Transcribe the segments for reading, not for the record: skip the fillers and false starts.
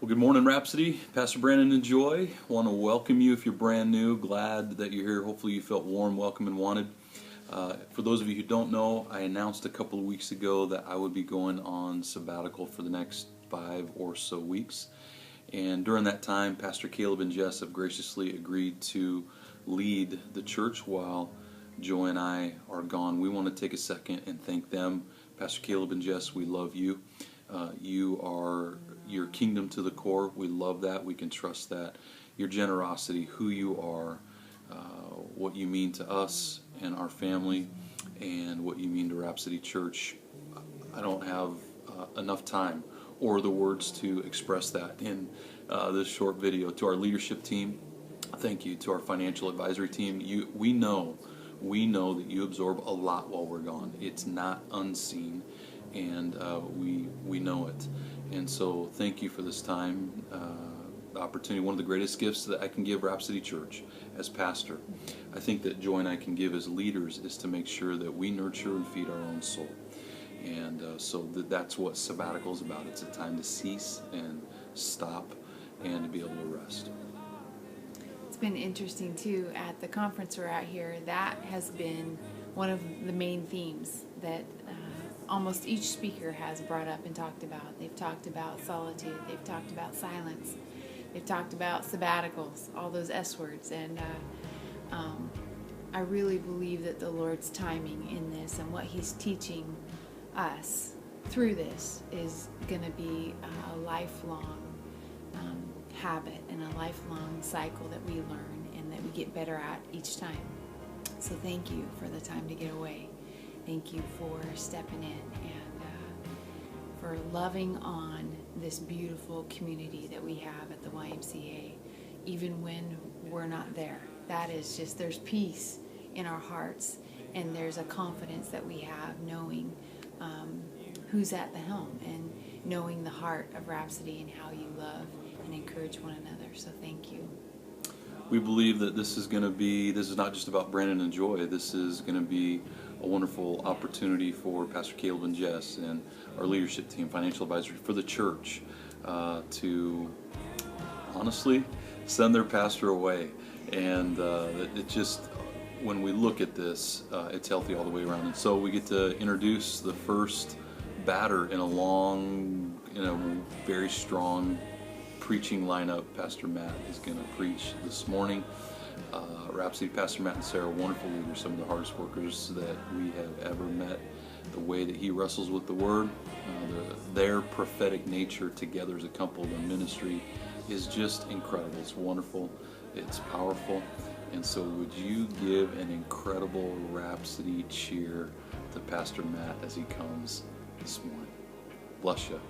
Well, good morning, Rhapsody. Pastor Brandon and Joy. Want to welcome you if you're brand new. Glad that you're here. Hopefully you felt warm, welcome, and wanted. For those of you who don't know, I announced a couple of weeks ago that I would be going on sabbatical for the next 5 or so weeks. And during that time, Pastor Caleb and Jess have graciously agreed to lead the church while Joy and I are gone. We want to take a second and thank them. Pastor Caleb and Jess, we love you. You are your kingdom to the core. We love that. We can trust that. Your generosity, who you are, what you mean to us and our family, and what you mean to Rhapsody Church. I don't have enough time or the words to express that in this short video. To our leadership team, thank you. To our financial advisory team, we know that you absorb a lot while we're gone. It's not unseen, and we know it. And so thank you for this time, the opportunity. One of the greatest gifts that I can give Rhapsody Church as pastor, I think that Joy and I can give as leaders, is to make sure that we nurture and feed our own soul. And so that's what sabbatical is about. It's a time to cease and stop and to be able to rest. It's been interesting too, at the conference we're at here, that has been one of the main themes that almost each speaker has brought up and talked about. They've talked about solitude, they've talked about silence, they've talked about sabbaticals, all those S words, and I really believe that the Lord's timing in this and what He's teaching us through this is going to be a lifelong habit and a lifelong cycle that we learn and that we get better at each time. So thank you for the time to get away. Thank you for stepping in and for loving on this beautiful community that we have at the YMCA, even when we're not there. That is just, there's peace in our hearts, and there's a confidence that we have knowing who's at the helm and knowing the heart of Rhapsody and how you love and encourage one another. So thank you. We believe that this is not just about Brandon and Joy. This is going to be a wonderful opportunity for Pastor Caleb and Jess and our leadership team, financial advisory, for the church to honestly send their pastor away. And it just, when we look at this, it's healthy all the way around. And so we get to introduce the first batter in a very strong preaching lineup. Pastor Matt is going to preach this morning. Rhapsody, Pastor Matt and Sarah, wonderful leaders, some of the hardest workers that we have ever met. The way that he wrestles with the Word, their prophetic nature together as a couple, the ministry is just incredible. It's wonderful. It's powerful. And so would you give an incredible Rhapsody cheer to Pastor Matt as he comes this morning? Bless you.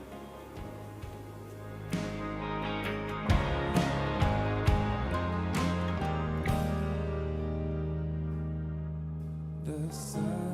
The sun